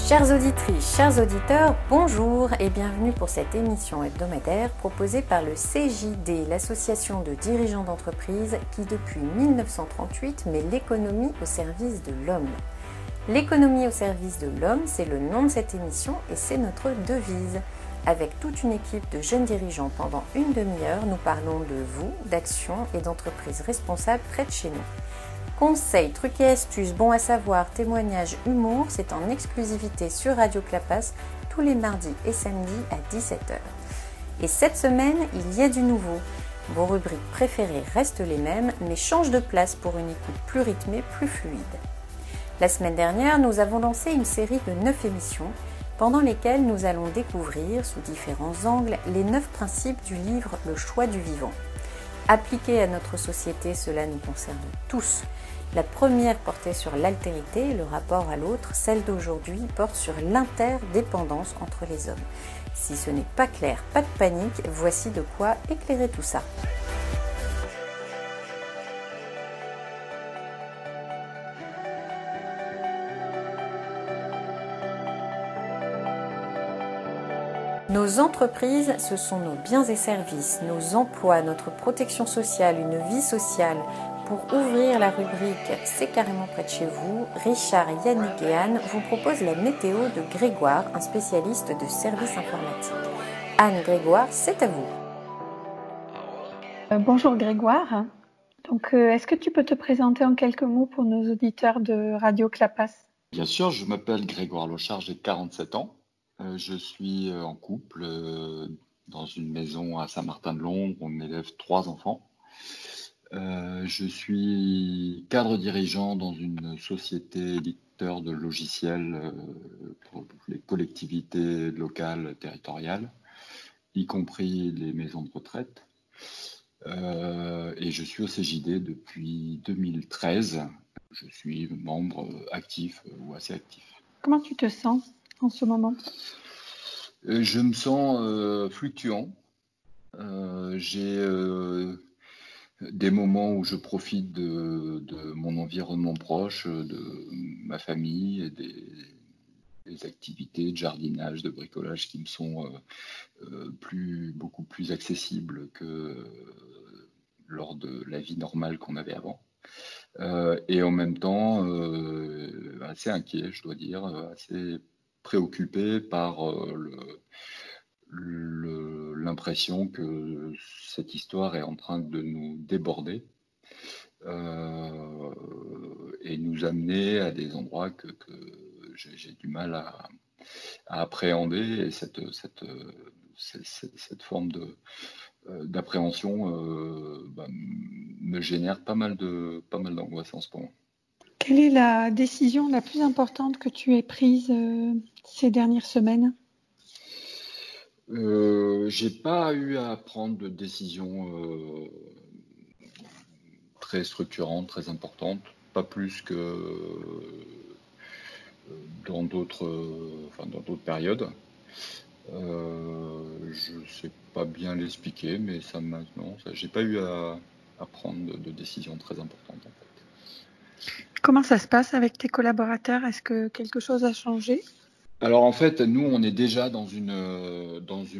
Chères auditrices, chers auditeurs, bonjour et bienvenue pour cette émission hebdomadaire proposée par le CJD, l'association de dirigeants d'entreprise qui depuis 1938 met l'économie au service de l'homme. L'économie au service de l'homme, c'est le nom de cette émission et c'est notre devise. Avec toute une équipe de jeunes dirigeants pendant une demi-heure, nous parlons de vous, d'actions et d'entreprises responsables près de chez nous. Conseils, trucs et astuces, bons à savoir, témoignages, humour, c'est en exclusivité sur Radio Clapas tous les mardis et samedis à 17h. Et cette semaine, il y a du nouveau. Vos rubriques préférées restent les mêmes, mais changent de place pour une écoute plus rythmée, plus fluide. La semaine dernière, nous avons lancé une série de 9 émissions, pendant lesquelles nous allons découvrir, sous différents angles, les 9 principes du livre Le choix du vivant. Appliqué à notre société, cela nous concerne tous. La première portait sur l'altérité, le rapport à l'autre. Celle d'aujourd'hui porte sur l'interdépendance entre les hommes. Si ce n'est pas clair, pas de panique, voici de quoi éclairer tout ça. Nos entreprises, ce sont nos biens et services, nos emplois, notre protection sociale, une vie sociale. Pour ouvrir la rubrique « C'est carrément près de chez vous », Richard, Yannick et Anne vous proposent la météo de Grégoire, un spécialiste de services informatiques. Anne, Grégoire, c'est à vous. Bonjour Grégoire. Donc, est-ce que tu peux te présenter en quelques mots pour nos auditeurs de Radio Clapas ? Bien sûr, je m'appelle Grégoire Lochard, j'ai 47 ans. Je suis en couple dans une maison à Saint-Martin-de-Londres. On élève 3 enfants. Je suis cadre dirigeant dans une société éditeur de logiciels pour les collectivités locales territoriales, y compris les maisons de retraite. Et je suis au CJD depuis 2013. Je suis membre actif ou assez actif. Comment tu te sens en ce moment ? Je me sens fluctuant. J'ai des moments où je profite de mon environnement proche, de ma famille et des activités de jardinage, de bricolage qui me sont beaucoup plus accessibles que lors de la vie normale qu'on avait avant. Et en même temps, assez inquiet, je dois dire, assez préoccupé par l'impression que cette histoire est en train de nous déborder et nous amener à des endroits que j'ai du mal à appréhender. Et cette forme d'appréhension me génère pas mal d'angoisse en ce moment. Quelle est la décision la plus importante que tu aies prise ces dernières semaines ? J'ai pas eu à prendre de décision très structurante, très importante, pas plus que dans d'autres périodes. Je sais pas bien l'expliquer, mais j'ai pas eu à prendre de décision très importante en fait. Comment ça se passe avec tes collaborateurs ? Est-ce que quelque chose a changé ? Alors en fait, nous, on est déjà dans une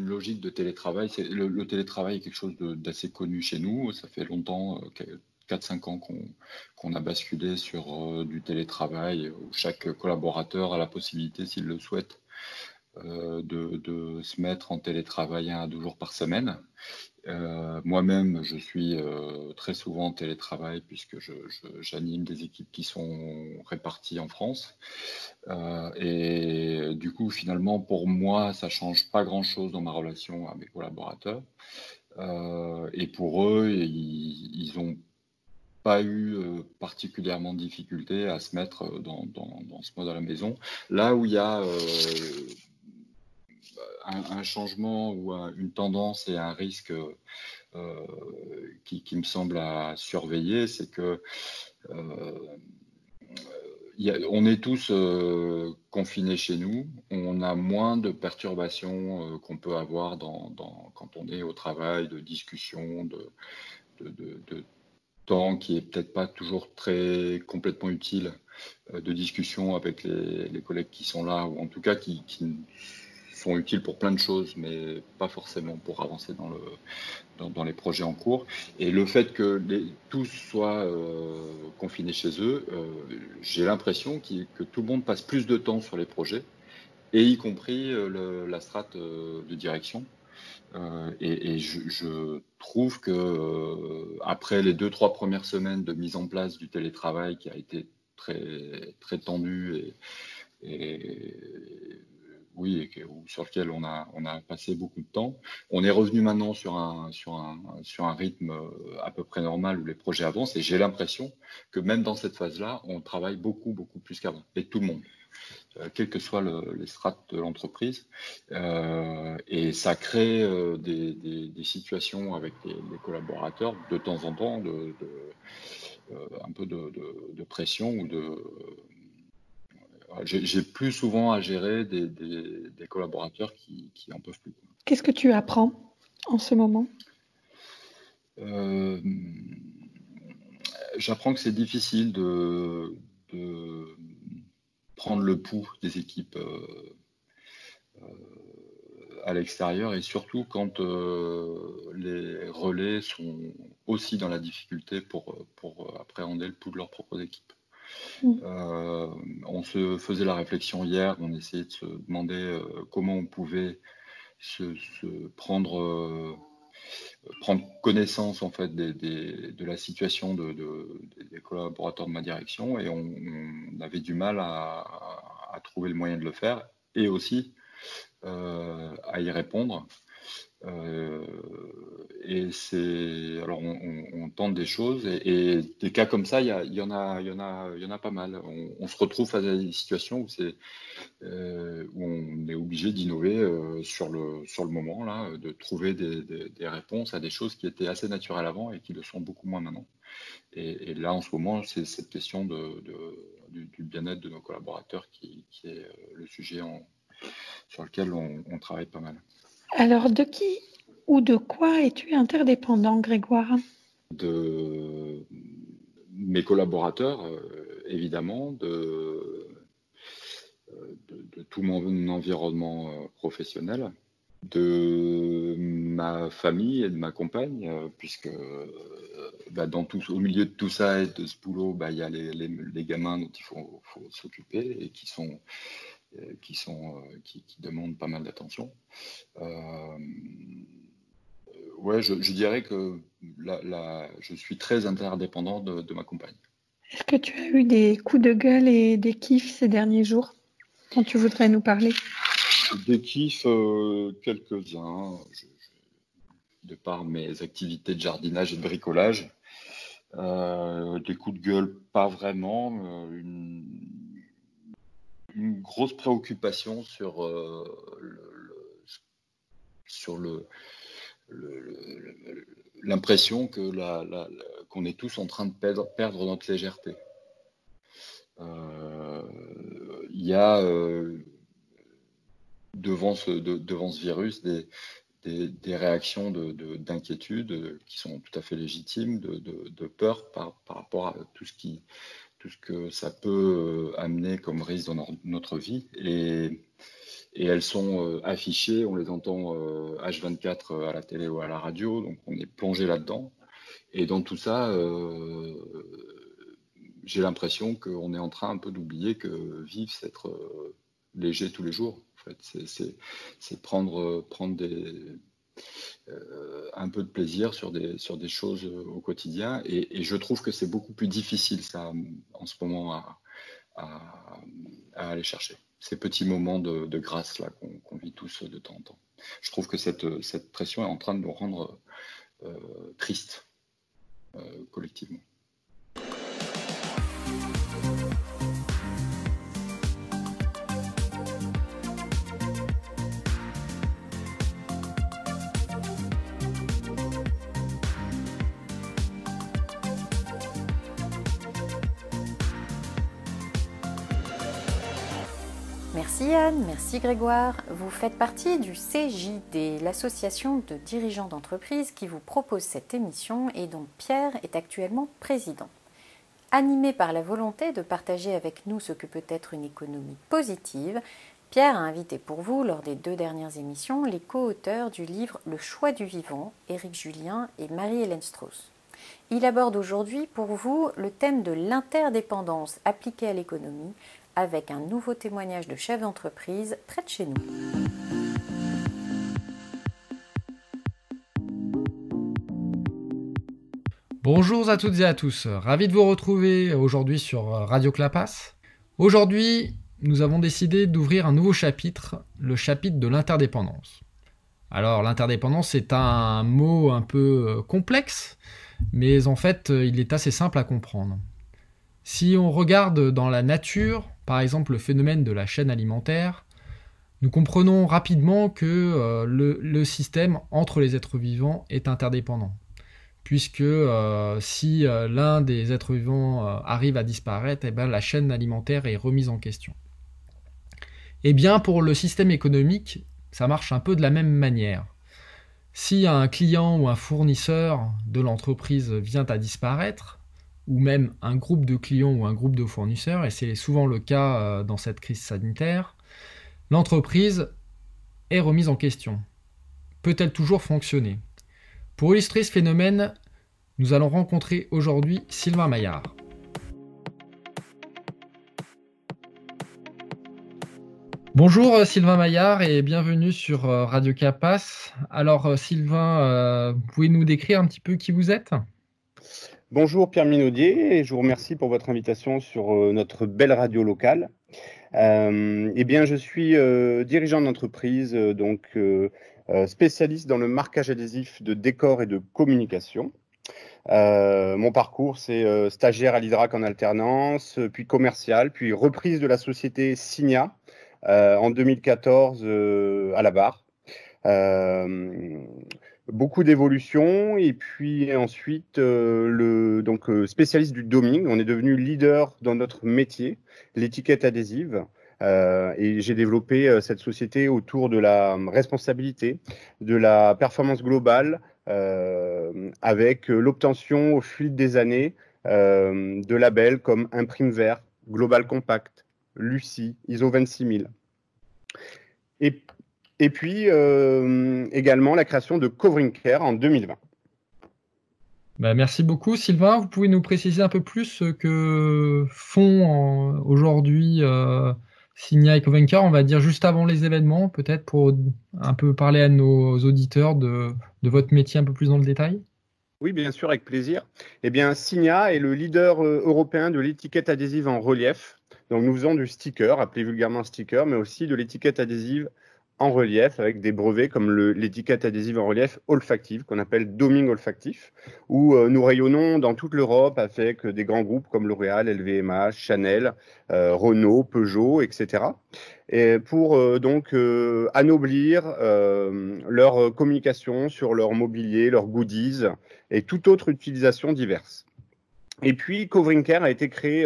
logique de télétravail. Le télétravail est quelque chose d'assez connu chez nous. Ça fait longtemps, 4-5 ans qu'on a basculé sur du télétravail où chaque collaborateur a la possibilité, s'il le souhaite, de se mettre en télétravail 1 à 2 jours par semaine. Moi-même, je suis très souvent en télétravail puisque j'anime des équipes qui sont réparties en France. Et du coup, finalement, pour moi, ça change pas grand-chose dans ma relation à mes collaborateurs. Et pour eux, ils ont pas eu particulièrement de difficulté à se mettre dans ce mode à la maison. Là où il y a un changement ou une tendance et un risque qui me semble à surveiller, c'est que on est tous confinés chez nous. On a moins de perturbations qu'on peut avoir quand on est au travail, de discussions, de temps qui est peut-être pas toujours très complètement utile de discussion avec les collègues qui sont là, ou en tout cas qui sont utiles pour plein de choses, mais pas forcément pour avancer dans les projets en cours. Et le fait que tous soient confinés chez eux, j'ai l'impression que tout le monde passe plus de temps sur les projets, et y compris la strate de direction. Et je trouve que après les 2-3 premières semaines de mise en place du télétravail qui a été très, très tendu oui, sur lequel on a passé beaucoup de temps. On est revenu maintenant sur un rythme à peu près normal où les projets avancent, et j'ai l'impression que même dans cette phase-là, on travaille beaucoup, beaucoup plus qu'avant, et tout le monde, quelles que soient les strates de l'entreprise. Et ça crée des situations avec les collaborateurs de temps en temps, un peu de pression ou j'ai plus souvent à gérer des collaborateurs qui en peuvent plus. Qu'est-ce que tu apprends en ce moment? J'apprends que c'est difficile de prendre le pouls des équipes à l'extérieur, et surtout quand les relais sont aussi dans la difficulté pour appréhender le pouls de leur propre équipe. On se faisait la réflexion hier, on essayait de se demander comment on pouvait prendre connaissance en fait de la situation des collaborateurs de ma direction, et on avait du mal à trouver le moyen de le faire, et aussi à y répondre. Et alors on tente des choses, et des cas comme ça, il y en a pas mal. On se retrouve face à des situations où on est obligé d'innover sur le moment là, de trouver des réponses à des choses qui étaient assez naturelles avant et qui le sont beaucoup moins maintenant. Et là en ce moment, c'est cette question du bien-être de nos collaborateurs qui est le sujet sur lequel on travaille pas mal. Alors, de qui ou de quoi es-tu interdépendant, Grégoire? De mes collaborateurs, évidemment, de tout mon environnement professionnel, de ma famille et de ma compagne, puisque au milieu de tout ça et de ce boulot, il y a les gamins dont il faut s'occuper et qui demandent pas mal d'attention. Ouais, je dirais que je suis très interdépendant de ma compagne. Est-ce que tu as eu des coups de gueule et des kiffs ces derniers jours dont tu voudrais nous parler? Des kiffs, quelques-uns, de par mes activités de jardinage et de bricolage. Des coups de gueule, pas vraiment. Une grosse préoccupation sur l'impression qu'on est tous en train de perdre notre légèreté. Il y a devant ce virus des réactions d'inquiétude qui sont tout à fait légitimes, de peur par rapport à tout ce que ça peut amener comme risque dans notre vie. Et elles sont affichées, on les entend H24 à la télé ou à la radio, donc on est plongé là-dedans. Et dans tout ça, j'ai l'impression qu'on est en train un peu d'oublier que vivre, c'est être léger tous les jours. En fait, c'est prendre un peu de plaisir sur des choses au quotidien. Et je trouve que c'est beaucoup plus difficile, ça, en ce moment, à aller chercher. Ces petits moments de grâce là qu'on vit tous de temps en temps. Je trouve que cette pression est en train de nous rendre tristes collectivement. Merci Anne, merci Grégoire. Vous faites partie du CJD, l'association de dirigeants d'entreprise qui vous propose cette émission et dont Pierre est actuellement président. Animé par la volonté de partager avec nous ce que peut être une économie positive, Pierre a invité pour vous, lors des 2 dernières émissions, les co-auteurs du livre Le choix du vivant, Éric Julien et Marie-Hélène Strauss. Il aborde aujourd'hui pour vous le thème de l'interdépendance appliquée à l'économie avec un nouveau témoignage de chef d'entreprise près de chez nous. Bonjour à toutes et à tous, ravi de vous retrouver aujourd'hui sur Radio Clapas. Aujourd'hui, nous avons décidé d'ouvrir un nouveau chapitre, le chapitre de l'interdépendance. Alors l'interdépendance est un mot un peu complexe, mais en fait il est assez simple à comprendre. Si on regarde dans la nature, par exemple le phénomène de la chaîne alimentaire, nous comprenons rapidement que le système entre les êtres vivants est interdépendant. Puisque si l'un des êtres vivants arrive à disparaître, eh bien, la chaîne alimentaire est remise en question. Eh bien, pour le système économique, ça marche un peu de la même manière. Si un client ou un fournisseur de l'entreprise vient à disparaître, ou même un groupe de clients ou un groupe de fournisseurs, et c'est souvent le cas dans cette crise sanitaire, l'entreprise est remise en question. Peut-elle toujours fonctionner ? Pour illustrer ce phénomène, nous allons rencontrer aujourd'hui Sylvain Maillard. Bonjour Sylvain Maillard et bienvenue sur Radio Clapas. Alors Sylvain, vous pouvez nous décrire un petit peu qui vous êtes ? Bonjour Pierre Minaudier et je vous remercie pour votre invitation sur notre belle radio locale. Eh bien, je suis dirigeant d'entreprise, spécialiste dans le marquage adhésif de décor et de communication. Mon parcours, c'est stagiaire à l'Hydrac en alternance, puis commercial, puis reprise de la société Signa en 2014 à la barre. Beaucoup d'évolutions et puis ensuite spécialiste du doming. On est devenu leader dans notre métier, l'étiquette adhésive. Et j'ai développé cette société autour de la responsabilité, de la performance globale, avec l'obtention au fil des années de labels comme Imprime Vert, Global Compact, Lucie, ISO 26000. Et puis également la création de Covering Care en 2020. Merci beaucoup Sylvain. Vous pouvez nous préciser un peu plus ce que font aujourd'hui Signa et Covering Care, on va dire juste avant les événements, peut-être pour un peu parler à nos auditeurs de votre métier un peu plus dans le détail. Oui, bien sûr, avec plaisir. Eh bien, Signa est le leader européen de l'étiquette adhésive en relief. Donc, nous faisons du sticker, appelé vulgairement sticker, mais aussi de l'étiquette adhésive en relief avec des brevets comme l'étiquette adhésive en relief olfactive qu'on appelle doming olfactif, où nous rayonnons dans toute l'Europe avec des grands groupes comme L'Oréal, LVMH, Chanel, Renault, Peugeot, etc. Et pour anoblir leur communication sur leur mobilier, leurs goodies et toute autre utilisation diverse. Et puis Covering Care a été créé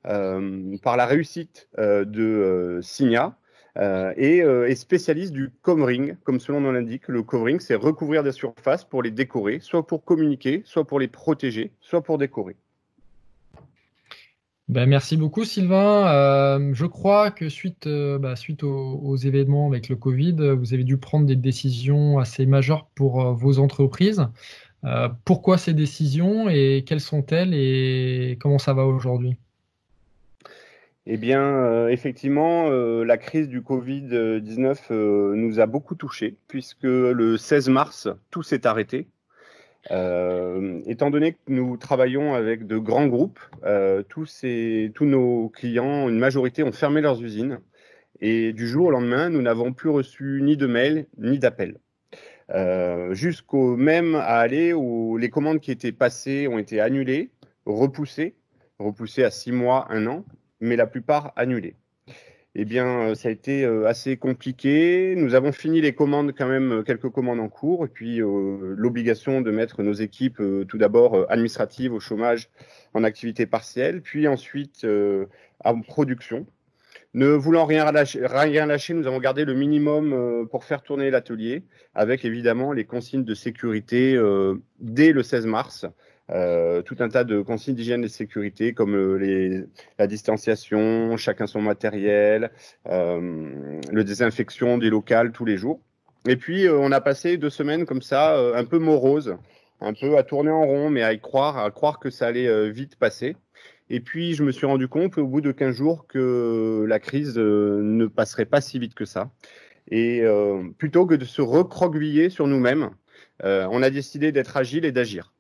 par la réussite de Signa, et est spécialiste du covering, comme son nom l'indique. Le covering, c'est recouvrir des surfaces pour les décorer, soit pour communiquer, soit pour les protéger, soit pour décorer. Merci beaucoup Sylvain. Je crois que suite aux événements avec le Covid, vous avez dû prendre des décisions assez majeures pour vos entreprises. Pourquoi ces décisions et quelles sont-elles et comment ça va aujourd'hui ? Eh bien, effectivement, la crise du Covid-19 nous a beaucoup touchés, puisque le 16 mars, tout s'est arrêté. Étant donné que nous travaillons avec de grands groupes, tous nos clients, une majorité, ont fermé leurs usines. Et du jour au lendemain, nous n'avons plus reçu ni de mails, ni d'appels. Jusqu'au même à aller où les commandes qui étaient passées ont été annulées, repoussées à 6 mois, 1 an, mais la plupart annulées. Eh bien, ça a été assez compliqué. Nous avons fini les commandes, quand même, quelques commandes en cours, et puis l'obligation de mettre nos équipes, tout d'abord administratives au chômage en activité partielle, puis ensuite en production. Ne voulant rien lâcher, nous avons gardé le minimum pour faire tourner l'atelier, avec évidemment les consignes de sécurité dès le 16 mars, tout un tas de consignes d'hygiène et de sécurité comme la distanciation, chacun son matériel, le désinfection des locales tous les jours. Et puis, on a passé 2 semaines comme ça, un peu moroses, un peu à tourner en rond, mais à croire que ça allait vite passer. Et puis, je me suis rendu compte au bout de 15 jours que la crise ne passerait pas si vite que ça. Et plutôt que de se recroqueviller sur nous-mêmes, on a décidé d'être agile et d'agir.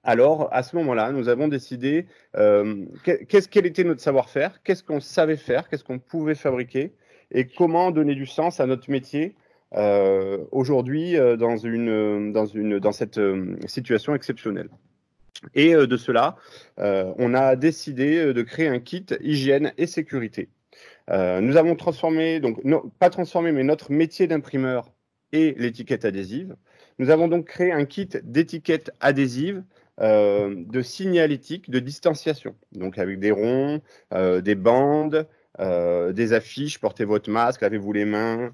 Alors, à ce moment-là, nous avons décidé quel était notre savoir-faire, qu'est-ce qu'on savait faire, qu'est-ce qu'on pouvait fabriquer et comment donner du sens à notre métier aujourd'hui dans cette situation exceptionnelle. Et de cela, on a décidé de créer un kit hygiène et sécurité. Nous avons transformé, pas transformé, mais notre métier d'imprimeur et l'étiquette adhésive. Nous avons donc créé un kit d'étiquettes adhésives de signalétique de distanciation, donc avec des ronds, des bandes, des affiches, portez votre masque, lavez-vous les mains,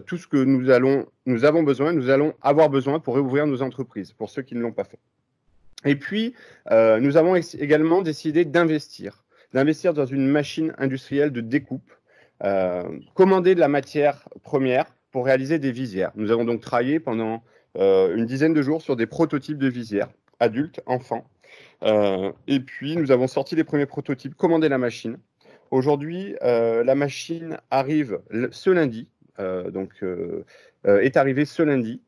tout ce que nous allons avoir besoin pour réouvrir nos entreprises, pour ceux qui ne l'ont pas fait. Et puis, nous avons également décidé d'investir dans une machine industrielle de découpe, commander de la matière première pour réaliser des visières. Nous avons donc travaillé pendant une dizaine de jours sur des prototypes de visières, adultes, enfants. Et puis, nous avons sorti les premiers prototypes, commandé la machine. Aujourd'hui, la machine arrive ce lundi, est arrivée ce lundi.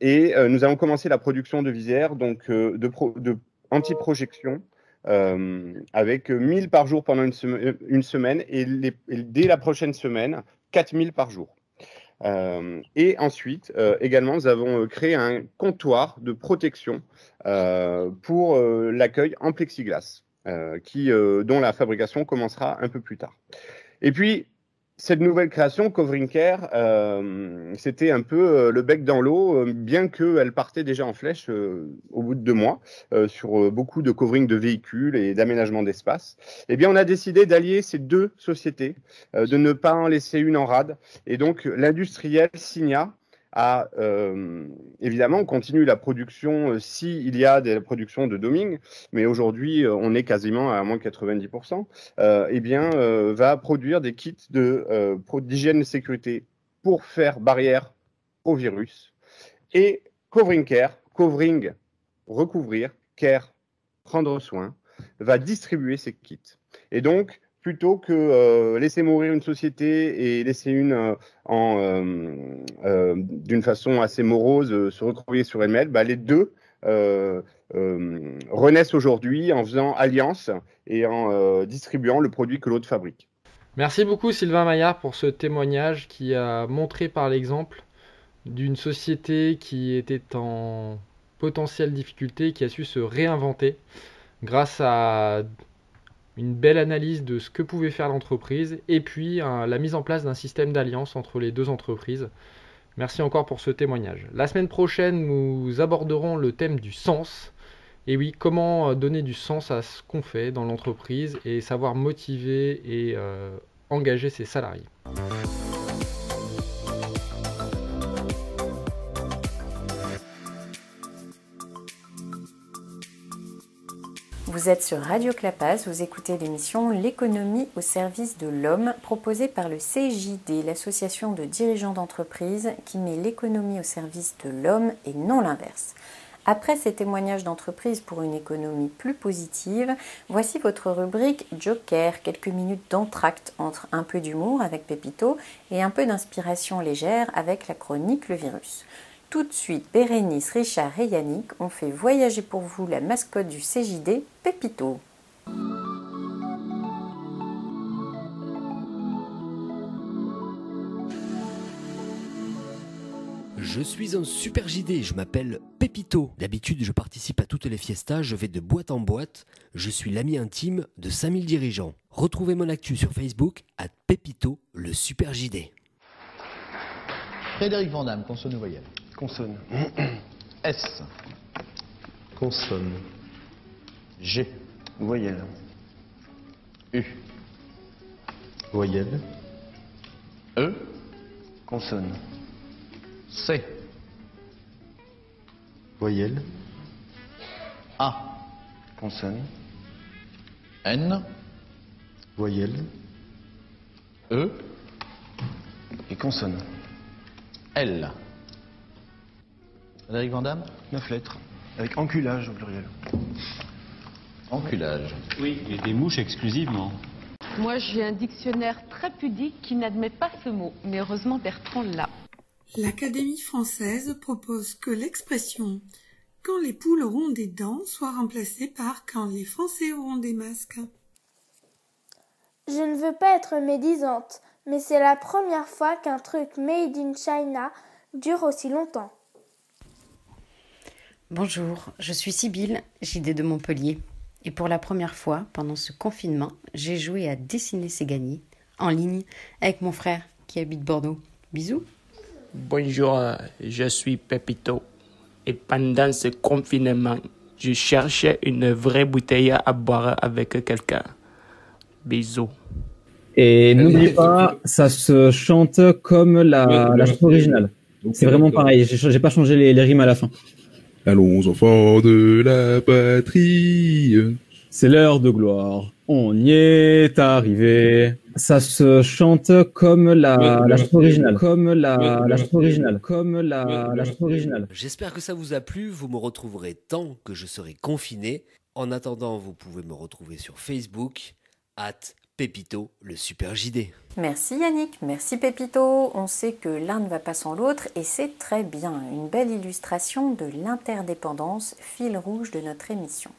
Et nous avons commencé la production de visières, donc de anti-projection, avec 1000 par jour pendant une semaine et dès la prochaine semaine, 4000 par jour. Et ensuite, également, nous avons créé un comptoir de protection pour l'accueil en plexiglas, dont la fabrication commencera un peu plus tard. Et puis, cette nouvelle création, Covering Care, c'était un peu le bec dans l'eau, bien qu'elle partait déjà en flèche au bout de 2 mois sur beaucoup de covering de véhicules et d'aménagement d'espace. Eh bien, on a décidé d'allier ces 2 sociétés, de ne pas en laisser une en rade. Et donc, l'industriel Signia évidemment, on continue la production s'il y a des productions de Doming, mais aujourd'hui, on est quasiment à moins de 90%, va produire des kits d'hygiène et sécurité pour faire barrière au virus. Et Covering Care, covering, recouvrir, care, prendre soin, va distribuer ces kits. Et donc, plutôt que laisser mourir une société et laisser une d'une façon assez morose se recroqueviller sur elle-même, les 2 renaissent aujourd'hui en faisant alliance et en distribuant le produit que l'autre fabrique. Merci beaucoup Sylvain Maillard pour ce témoignage qui a montré par l'exemple d'une société qui était en potentielle difficulté, qui a su se réinventer grâce à une belle analyse de ce que pouvait faire l'entreprise et puis la mise en place d'un système d'alliance entre les 2 entreprises. Merci encore pour ce témoignage. La semaine prochaine, nous aborderons le thème du sens. Et oui, comment donner du sens à ce qu'on fait dans l'entreprise et savoir motiver et engager ses salariés. Vous êtes sur Radio Clapas, vous écoutez l'émission L'économie au service de l'homme, proposée par le CJD, l'association de dirigeants d'entreprise qui met l'économie au service de l'homme et non l'inverse. Après ces témoignages d'entreprise pour une économie plus positive, voici votre rubrique Joker, quelques minutes d'entracte entre un peu d'humour avec Pépito et un peu d'inspiration légère avec la chronique Le Virus. Tout de suite, Bérénice, Richard et Yannick ont fait voyager pour vous la mascotte du CJD, Pépito. Je suis un super JD, je m'appelle Pépito. D'habitude, je participe à toutes les fiestas, je vais de boîte en boîte. Je suis l'ami intime de 5000 dirigeants. Retrouvez mon actu sur Facebook @Pépito, le super JD. Frédéric Vandamme, consonne ou voyelle? Consonne. S. Consonne. G. Voyelle. U. Voyelle. E. Consonne. C. Voyelle. A. Consonne. N. Voyelle. E. Et consonne. L. Frédéric Vandamme. 9 lettres. Avec enculage au pluriel. Enculage. Oui, et des mouches exclusivement. Moi, j'ai un dictionnaire très pudique qui n'admet pas ce mot, mais heureusement Bertrand l'a. L'Académie française propose que l'expression « quand les poules auront des dents » soit remplacée par « quand les Français auront des masques ». Je ne veux pas être médisante, mais c'est la première fois qu'un truc made in China dure aussi longtemps. Bonjour, je suis Sybille, JD de Montpellier. Et pour la première fois, pendant ce confinement, j'ai joué à dessiner c'est gagné, en ligne, avec mon frère qui habite Bordeaux. Bisous. Bonjour, je suis Pepito. Et pendant ce confinement, je cherchais une vraie bouteille à boire avec quelqu'un. Bisous. Et n'oubliez pas, ça se chante comme la chanson originale. C'est vraiment pareil, j'ai pas changé les rimes à la fin. Allons enfants de la patrie. C'est l'heure de gloire, on y est arrivé. Ça se chante comme la chanson originale. Comme la chanson originale. Comme la chanson originale. J'espère que ça vous a plu, vous me retrouverez tant que je serai confiné. En attendant, vous pouvez me retrouver sur Facebook, @Pépito, le super JD. Merci Yannick, merci Pépito. On sait que l'un ne va pas sans l'autre et c'est très bien. Une belle illustration de l'interdépendance, fil rouge de notre émission.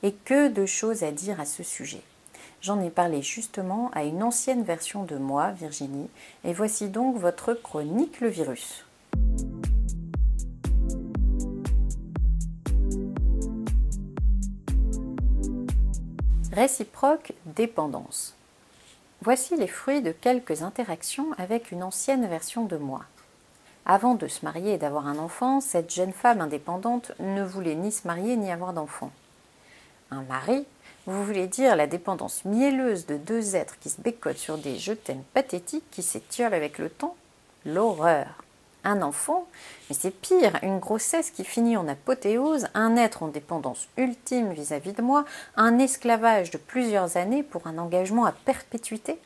Et que de choses à dire à ce sujet. J'en ai parlé justement à une ancienne version de moi, Virginie, et voici donc votre chronique Le Virus. Réciproque dépendance. Voici les fruits de quelques interactions avec une ancienne version de moi. Avant de se marier et d'avoir un enfant, cette jeune femme indépendante ne voulait ni se marier ni avoir d'enfant. Un mari, vous voulez dire la dépendance mielleuse de deux êtres qui se bécotent sur des je t'aime pathétiques qui s'étiolent avec le temps? L'horreur. Un enfant, mais c'est pire, une grossesse qui finit en apothéose, un être en dépendance ultime vis-à-vis de moi, un esclavage de plusieurs années pour un engagement à perpétuité.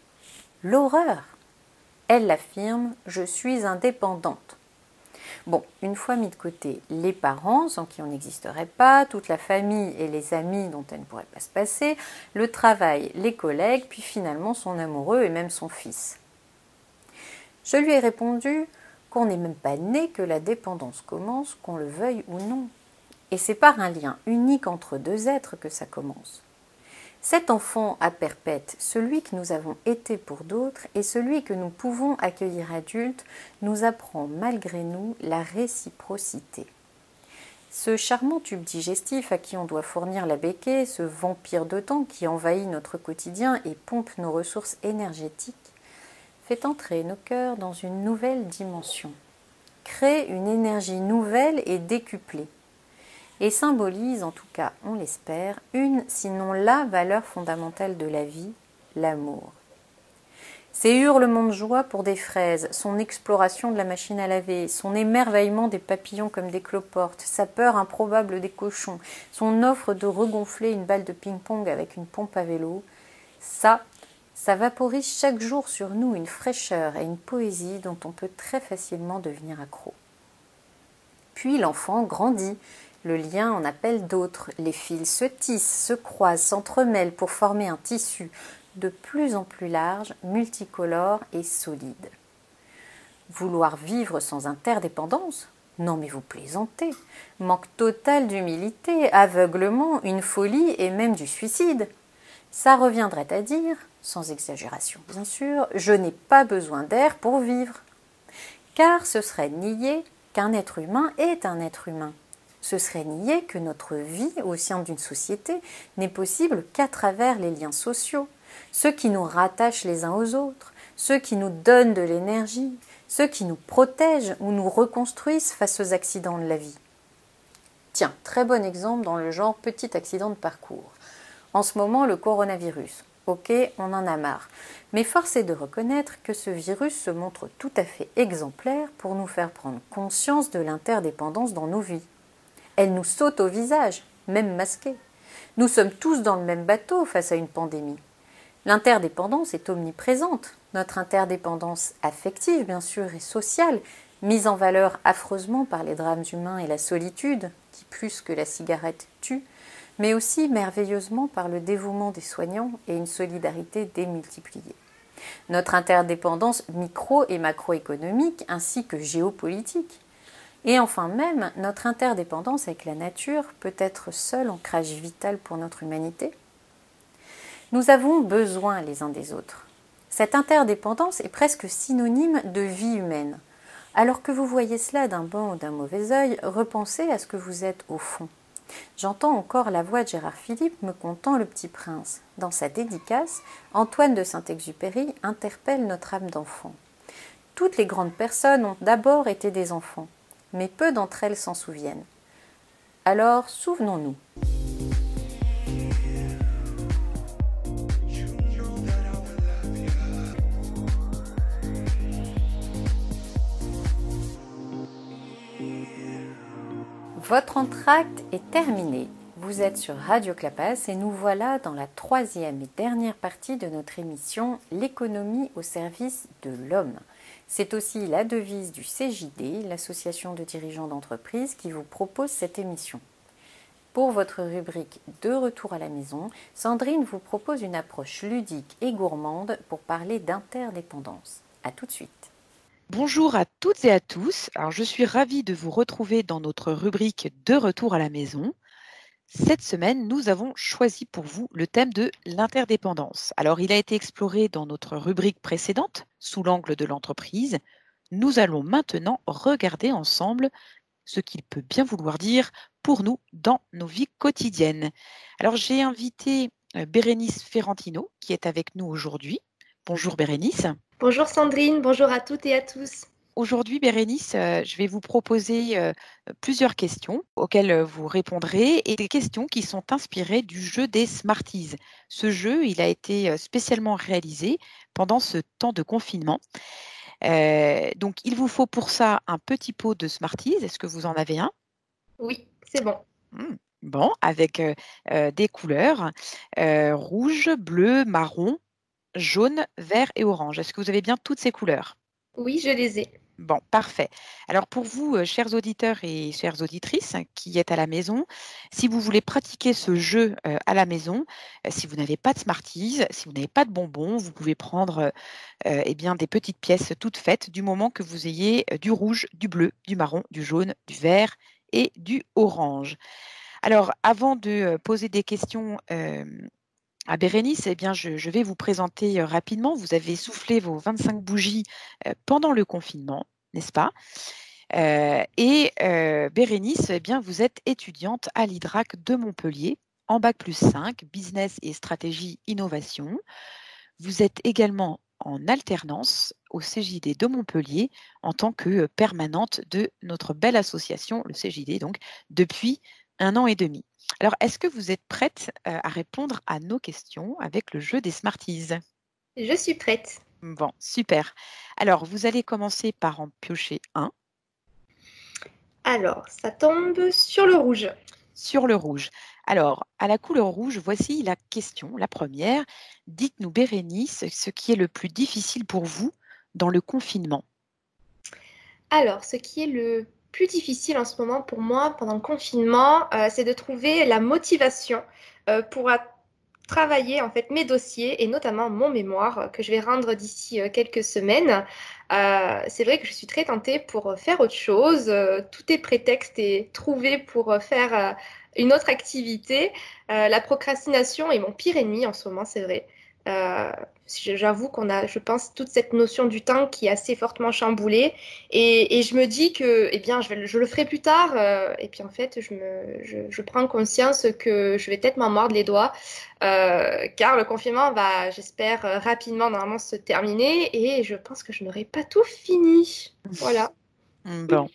L'horreur. Elle l'affirme, je suis indépendante. Bon, une fois mis de côté les parents, sans qui on n'existerait pas, toute la famille et les amis dont elle ne pourrait pas se passer, le travail, les collègues, puis finalement son amoureux et même son fils. Je lui ai répondu qu'on n'est même pas né que la dépendance commence, qu'on le veuille ou non. Et c'est par un lien unique entre deux êtres que ça commence. Cet enfant à perpète, celui que nous avons été pour d'autres et celui que nous pouvons accueillir adulte, nous apprend malgré nous la réciprocité. Ce charmant tube digestif à qui on doit fournir la béquille, ce vampire de temps qui envahit notre quotidien et pompe nos ressources énergétiques, fait entrer nos cœurs dans une nouvelle dimension, crée une énergie nouvelle et décuplée, et symbolise, en tout cas on l'espère, une, sinon la valeur fondamentale de la vie, l'amour. Ses hurlements de joie pour des fraises, son exploration de la machine à laver, son émerveillement des papillons comme des cloportes, sa peur improbable des cochons, son offre de regonfler une balle de ping-pong avec une pompe à vélo, ça vaporise chaque jour sur nous une fraîcheur et une poésie dont on peut très facilement devenir accro. Puis l'enfant grandit, le lien en appelle d'autres, les fils se tissent, se croisent, s'entremêlent pour former un tissu de plus en plus large, multicolore et solide. Vouloir vivre sans interdépendance ? Non mais vous plaisantez. Manque total d'humilité, aveuglement, une folie et même du suicide. Ça reviendrait à dire, sans exagération bien sûr, je n'ai pas besoin d'air pour vivre. Car ce serait nier qu'un être humain est un être humain. Ce serait nier que notre vie au sein d'une société n'est possible qu'à travers les liens sociaux, ceux qui nous rattachent les uns aux autres, ceux qui nous donnent de l'énergie, ceux qui nous protègent ou nous reconstruisent face aux accidents de la vie. Tiens, très bon exemple dans le genre petit accident de parcours. En ce moment, le coronavirus. Ok, on en a marre. Mais force est de reconnaître que ce virus se montre tout à fait exemplaire pour nous faire prendre conscience de l'interdépendance dans nos vies. Elle nous saute au visage. même masqués. Nous sommes tous dans le même bateau face à une pandémie. L'interdépendance est omniprésente. Notre interdépendance affective, bien sûr, et sociale, mise en valeur affreusement par les drames humains et la solitude, qui plus que la cigarette tue, mais aussi merveilleusement par le dévouement des soignants et une solidarité démultipliée. Notre interdépendance micro- et macroéconomique ainsi que géopolitique. Et enfin même, notre interdépendance avec la nature peut être seul ancrage vital pour notre humanité. Nous avons besoin les uns des autres. Cette interdépendance est presque synonyme de vie humaine. Alors que vous voyez cela d'un bon ou d'un mauvais œil, repensez à ce que vous êtes au fond. J'entends encore la voix de Gérard Philipe me contant Le Petit Prince. Dans sa dédicace, Antoine de Saint-Exupéry interpelle notre âme d'enfant. Toutes les grandes personnes ont d'abord été des enfants, mais peu d'entre elles s'en souviennent. Alors, souvenons-nous. Votre entracte est terminé. Vous êtes sur Radio Clapas et nous voilà dans la troisième et dernière partie de notre émission « L'économie au service de l'homme ». C'est aussi la devise du CJD, l'association de dirigeants d'entreprise, qui vous propose cette émission. Pour votre rubrique « De retour à la maison », Sandrine vous propose une approche ludique et gourmande pour parler d'interdépendance. A tout de suite. Bonjour à toutes et à tous. Alors, je suis ravie de vous retrouver dans notre rubrique « De retour à la maison ». Cette semaine, nous avons choisi pour vous le thème de l'interdépendance. Alors, il a été exploré dans notre rubrique précédente, sous l'angle de l'entreprise. Nous allons maintenant regarder ensemble ce qu'il peut bien vouloir dire pour nous dans nos vies quotidiennes. Alors, j'ai invité Bérénice Ferrantino qui est avec nous aujourd'hui. Bonjour Bérénice. Bonjour Sandrine, bonjour à toutes et à tous. Aujourd'hui, Bérénice, je vais vous proposer plusieurs questions auxquelles vous répondrez et des questions qui sont inspirées du jeu des Smarties. Ce jeu, il a été spécialement réalisé pendant ce temps de confinement. Donc, il vous faut pour ça un petit pot de Smarties. Est-ce que vous en avez un? Oui, c'est bon. Bon, avec des couleurs rouge, bleu, marron, jaune, vert et orange. Est-ce que vous avez bien toutes ces couleurs? Oui, je les ai. Bon, parfait. Alors pour vous, chers auditeurs et chères auditrices qui êtes à la maison, si vous voulez pratiquer ce jeu à la maison, si vous n'avez pas de Smarties, si vous n'avez pas de bonbons, vous pouvez prendre eh bien, des petites pièces toutes faites du moment que vous ayez du rouge, du bleu, du marron, du jaune, du vert et du orange. Alors avant de poser des questions à Bérénice, eh bien, je vais vous présenter rapidement. Vous avez soufflé vos 25 bougies pendant le confinement, n'est-ce pas? Bérénice, eh bien, vous êtes étudiante à l'IDRAC de Montpellier, en Bac+5, Business et Stratégie Innovation. Vous êtes également en alternance au CJD de Montpellier en tant que permanente de notre belle association, le CJD, donc, depuis 1 an et demi. Alors, est-ce que vous êtes prête à répondre à nos questions avec le jeu des Smarties? Je suis prête. Bon, super. Alors, vous allez commencer par en piocher un. Alors, ça tombe sur le rouge. Sur le rouge. Alors, à la couleur rouge, voici la question, la première. Dites-nous, Bérénice, ce qui est le plus difficile pour vous dans le confinement. Alors, ce qui est le plus difficile en ce moment pour moi pendant le confinement, c'est de trouver la motivation pour travailler en fait mes dossiers et notamment mon mémoire que je vais rendre d'ici quelques semaines. C'est vrai que je suis très tentée pour faire autre chose. Tout est prétexte et trouvé pour faire une autre activité. La procrastination est mon pire ennemi en ce moment, c'est vrai. J'avoue qu'on a, je pense, toute cette notion du temps qui est assez fortement chamboulée et je me dis que eh bien, je le ferai plus tard et puis en fait je prends conscience que je vais peut-être m'en mordre les doigts car le confinement va, j'espère, rapidement normalement se terminer et je pense que je n'aurai pas tout fini. Voilà. Bon.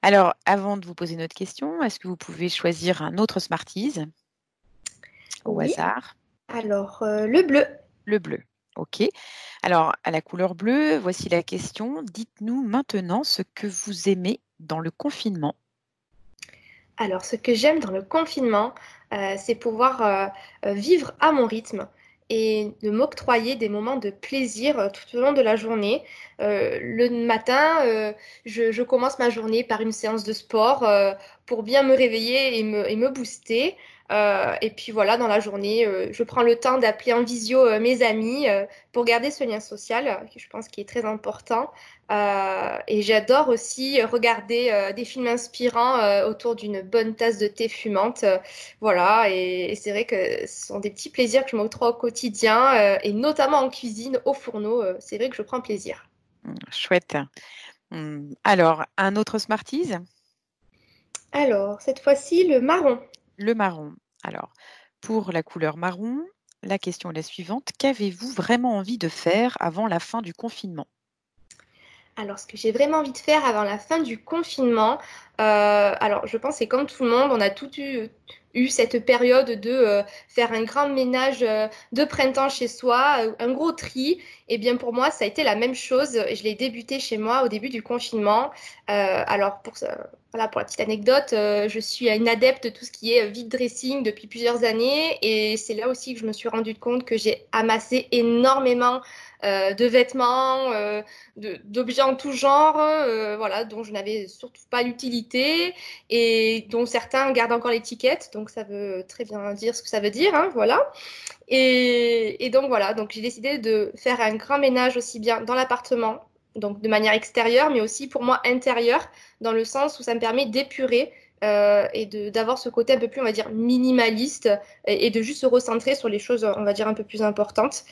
Alors, avant de vous poser notre question, est-ce que vous pouvez choisir un autre Smarties au hasard? Alors, le bleu. Le bleu, ok. Alors, à la couleur bleue, voici la question. Dites-nous maintenant ce que vous aimez dans le confinement. Alors, ce que j'aime dans le confinement, c'est pouvoir vivre à mon rythme et de m'octroyer des moments de plaisir tout au long de la journée. Le matin, je commence ma journée par une séance de sport pour bien me réveiller et me booster. Et puis voilà, dans la journée, je prends le temps d'appeler en visio mes amis pour garder ce lien social, que je pense qui est très important. Et j'adore aussi regarder des films inspirants autour d'une bonne tasse de thé fumante. Voilà, et c'est vrai que ce sont des petits plaisirs que je m'octroie au quotidien, et notamment en cuisine, au fourneau. C'est vrai que je prends plaisir. Chouette. Alors, un autre Smarties? Alors, cette fois-ci, le marron. Le marron. Alors, pour la couleur marron, la question est la suivante. Qu'avez-vous vraiment envie de faire avant la fin du confinement? Alors, ce que j'ai vraiment envie de faire avant la fin du confinement, alors je pense que c'est comme tout le monde, on a tous eu cette période de faire un grand ménage de printemps chez soi, un gros tri. Et bien pour moi, ça a été la même chose. Je l'ai débuté chez moi au début du confinement. Alors voilà, pour la petite anecdote, je suis une adepte de tout ce qui est vide dressing depuis plusieurs années. Et c'est là aussi que je me suis rendu compte que j'ai amassé énormément de vêtements, d'objets en tout genre, voilà, dont je n'avais surtout pas l'utilité et dont certains gardent encore l'étiquette, donc ça veut très bien dire ce que ça veut dire, hein, voilà. Et donc voilà, donc j'ai décidé de faire un grand ménage aussi bien dans l'appartement, donc de manière extérieure, mais aussi pour moi intérieure, dans le sens où ça me permet d'épurer et d'avoir ce côté un peu plus, on va dire, minimaliste et de juste se recentrer sur les choses, on va dire, un peu plus importantes.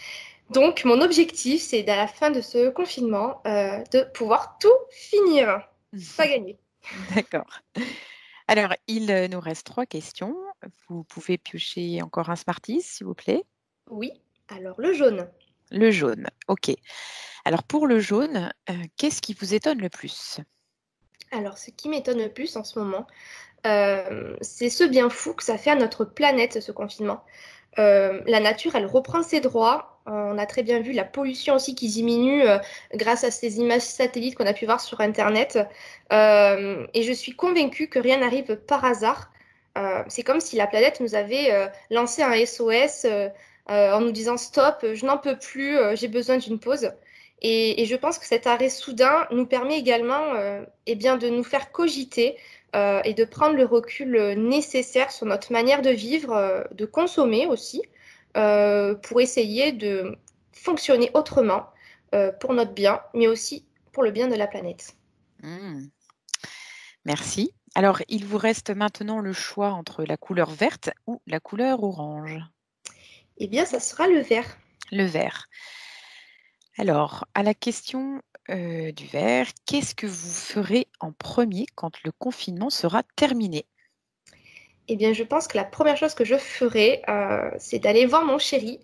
Donc, mon objectif, c'est à la fin de ce confinement, de pouvoir tout finir. Pas gagné. D'accord. Alors, il nous reste 3 questions. Vous pouvez piocher encore un Smarties, s'il vous plaît. Oui, alors le jaune. Le jaune, ok. Alors, pour le jaune, qu'est-ce qui vous étonne le plus? Alors, ce qui m'étonne le plus en ce moment, c'est ce bien fou que ça fait à notre planète, ce confinement. La nature, elle reprend ses droits. On a très bien vu la pollution aussi qui diminue grâce à ces images satellites qu'on a pu voir sur Internet. Et je suis convaincue que rien n'arrive par hasard. C'est comme si la planète nous avait lancé un SOS en nous disant stop, je n'en peux plus, j'ai besoin d'une pause. Et je pense que cet arrêt soudain nous permet également eh bien, de nous faire cogiter et de prendre le recul nécessaire sur notre manière de vivre, de consommer aussi, pour essayer de fonctionner autrement pour notre bien, mais aussi pour le bien de la planète. Merci. Alors, il vous reste maintenant le choix entre la couleur verte ou la couleur orange. Eh bien, ça sera le vert. Le vert. Alors, à la question du vert, qu'est-ce que vous ferez en premier quand le confinement sera terminé? Eh bien, je pense que la première chose que je ferai, c'est d'aller voir mon chéri,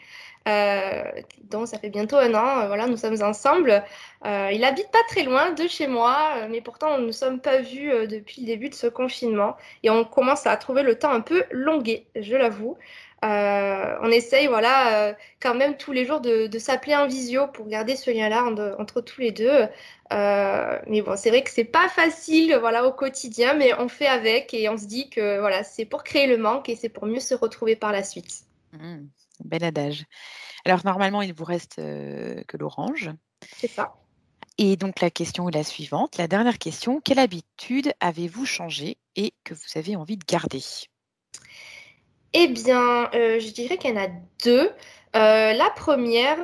dont ça fait bientôt 1 an, voilà, nous sommes ensemble. Il habite pas très loin de chez moi, mais pourtant, nous ne nous sommes pas vus depuis le début de ce confinement. Et on commence à trouver le temps un peu longué, je l'avoue. On essaye, voilà, quand même tous les jours de s'appeler en visio pour garder ce lien-là entre tous les deux. Mais bon, c'est vrai que c'est pas facile, voilà, au quotidien, mais on fait avec et on se dit que voilà, c'est pour créer le manque et c'est pour mieux se retrouver par la suite. Bel adage. Alors normalement, il vous reste que l'orange. C'est ça. Et donc la question est la suivante, la dernière question, quelle habitude avez-vous changé et que vous avez envie de garder? Eh bien, je dirais qu'il y en a 2. La première,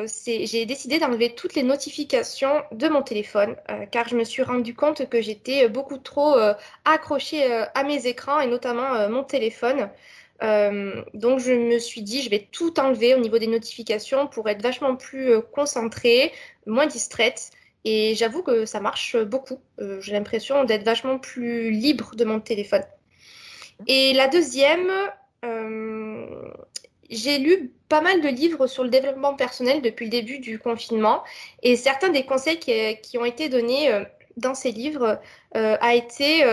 c'est j'ai décidé d'enlever toutes les notifications de mon téléphone, car je me suis rendu compte que j'étais beaucoup trop accrochée à mes écrans et notamment mon téléphone. Donc je me suis dit, je vais tout enlever au niveau des notifications pour être vachement plus concentrée, moins distraite. Et j'avoue que ça marche beaucoup. J'ai l'impression d'être vachement plus libre de mon téléphone. Et la deuxième, j'ai lu pas mal de livres sur le développement personnel depuis le début du confinement et certains des conseils qui ont été donnés dans ces livres a été,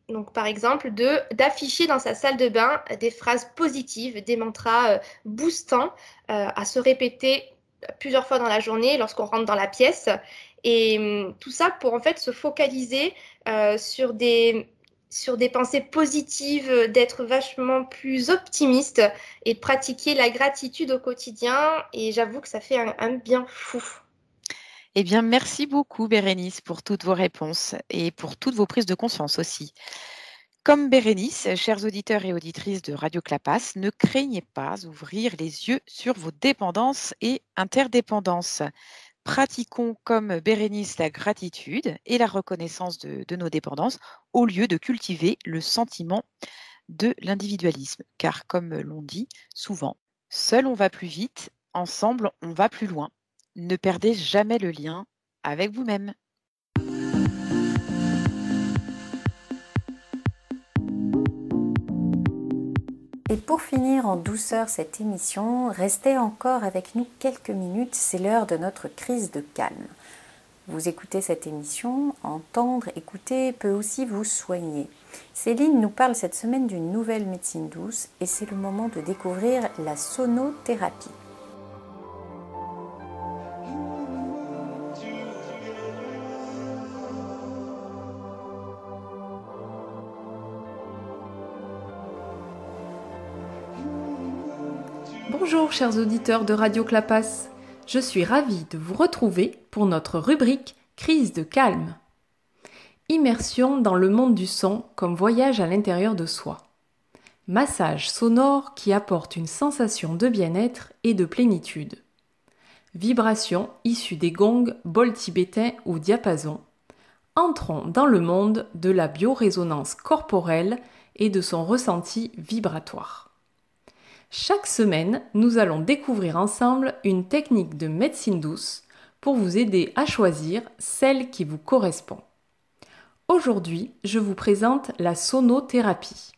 donc par exemple, d'afficher dans sa salle de bain des phrases positives, des mantras boostants à se répéter plusieurs fois dans la journée lorsqu'on rentre dans la pièce. Et tout ça pour en fait se focaliser sur des sur des pensées positives, d'être vachement plus optimiste et de pratiquer la gratitude au quotidien. Et j'avoue que ça fait un bien fou. Eh bien, merci beaucoup, Bérénice, pour toutes vos réponses et pour toutes vos prises de conscience aussi. Comme Bérénice, chers auditeurs et auditrices de Radio Clapas, ne craignez pas d'ouvrir les yeux sur vos dépendances et interdépendances. Pratiquons comme Bérénice la gratitude et la reconnaissance de nos dépendances au lieu de cultiver le sentiment de l'individualisme. Car comme l'on dit souvent, seul on va plus vite, ensemble on va plus loin. Ne perdez jamais le lien avec vous-même. Et pour finir en douceur cette émission, restez encore avec nous quelques minutes, c'est l'heure de notre crise de calme. Vous écoutez cette émission, entendre, écouter peut aussi vous soigner. Céline nous parle cette semaine d'une nouvelle médecine douce et c'est le moment de découvrir la sonothérapie. Bonjour chers auditeurs de Radio Clapas, je suis ravie de vous retrouver pour notre rubrique Crise de calme. Immersion dans le monde du son comme voyage à l'intérieur de soi. Massage sonore qui apporte une sensation de bien-être et de plénitude. Vibrations issues des gongs, bols tibétains ou diapasons. Entrons dans le monde de la biorésonance corporelle et de son ressenti vibratoire. Chaque semaine, nous allons découvrir ensemble une technique de médecine douce pour vous aider à choisir celle qui vous correspond. Aujourd'hui, je vous présente la sonothérapie.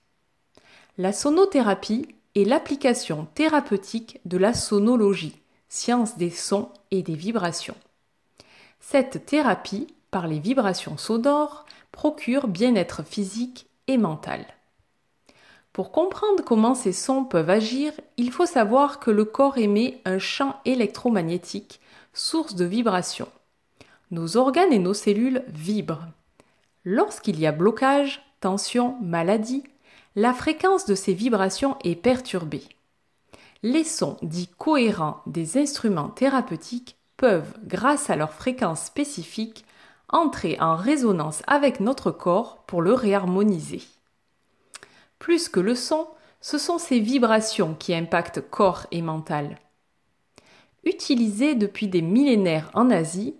La sonothérapie est l'application thérapeutique de la sonologie, science des sons et des vibrations. Cette thérapie, par les vibrations sonores, procure bien-être physique et mental. Pour comprendre comment ces sons peuvent agir, il faut savoir que le corps émet un champ électromagnétique, source de vibration. Nos organes et nos cellules vibrent. Lorsqu'il y a blocage, tension, maladie, la fréquence de ces vibrations est perturbée. Les sons dits cohérents des instruments thérapeutiques peuvent, grâce à leur fréquence spécifique, entrer en résonance avec notre corps pour le réharmoniser. Plus que le son, ce sont ces vibrations qui impactent corps et mental. Utilisé depuis des millénaires en Asie,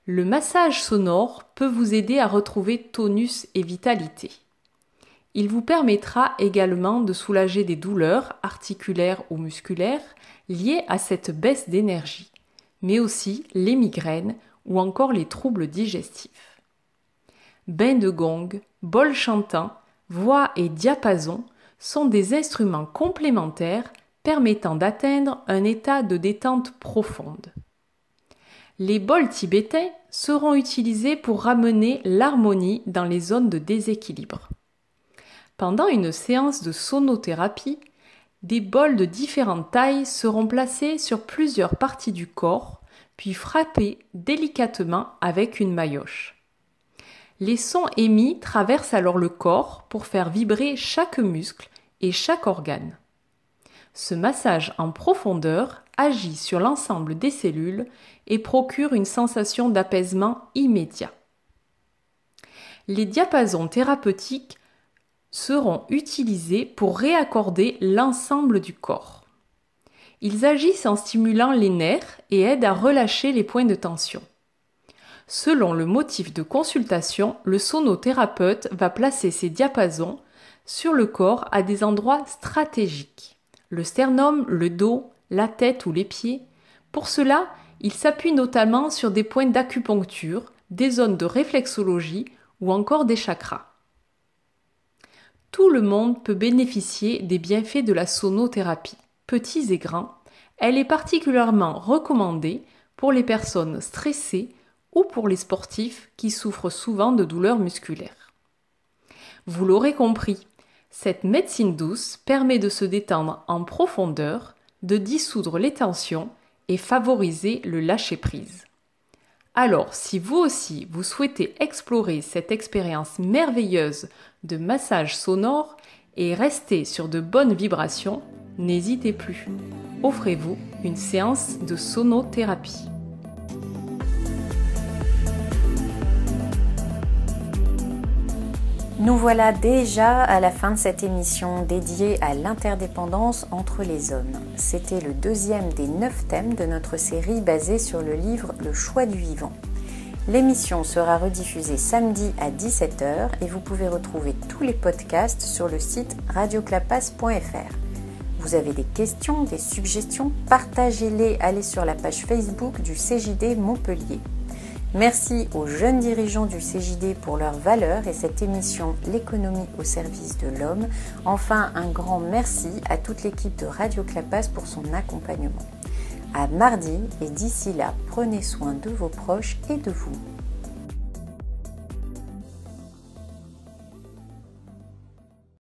le massage sonore peut vous aider à retrouver tonus et vitalité. Il vous permettra également de soulager des douleurs articulaires ou musculaires liées à cette baisse d'énergie, mais aussi les migraines ou encore les troubles digestifs. Bain de gong, bol chantant, voix et diapason sont des instruments complémentaires permettant d'atteindre un état de détente profonde. Les bols tibétains seront utilisés pour ramener l'harmonie dans les zones de déséquilibre. Pendant une séance de sonothérapie, des bols de différentes tailles seront placés sur plusieurs parties du corps, puis frappés délicatement avec une maillotche. Les sons émis traversent alors le corps pour faire vibrer chaque muscle et chaque organe. Ce massage en profondeur agit sur l'ensemble des cellules et procure une sensation d'apaisement immédiat. Les diapasons thérapeutiques seront utilisés pour réaccorder l'ensemble du corps. Ils agissent en stimulant les nerfs et aident à relâcher les points de tension. Selon le motif de consultation, le sonothérapeute va placer ces diapasons sur le corps à des endroits stratégiques. Le sternum, le dos, la tête ou les pieds. Pour cela, il s'appuie notamment sur des points d'acupuncture, des zones de réflexologie ou encore des chakras. Tout le monde peut bénéficier des bienfaits de la sonothérapie. Petits et grands, elle est particulièrement recommandée pour les personnes stressées ou pour les sportifs qui souffrent souvent de douleurs musculaires. Vous l'aurez compris, cette médecine douce permet de se détendre en profondeur, de dissoudre les tensions et favoriser le lâcher-prise. Alors, si vous aussi, vous souhaitez explorer cette expérience merveilleuse de massage sonore et rester sur de bonnes vibrations, n'hésitez plus. Offrez-vous une séance de sonothérapie. Nous voilà déjà à la fin de cette émission dédiée à l'interdépendance entre les hommes. C'était le deuxième des 9 thèmes de notre série basée sur le livre Le choix du vivant. L'émission sera rediffusée samedi à 17h et vous pouvez retrouver tous les podcasts sur le site radioclapas.fr. Vous avez des questions, des suggestions, partagez-les, allez sur la page Facebook du CJD Montpellier. Merci aux jeunes dirigeants du CJD pour leurs valeurs et cette émission L'économie au service de l'homme. Enfin, un grand merci à toute l'équipe de Radio Clapas pour son accompagnement. À mardi et d'ici là, prenez soin de vos proches et de vous.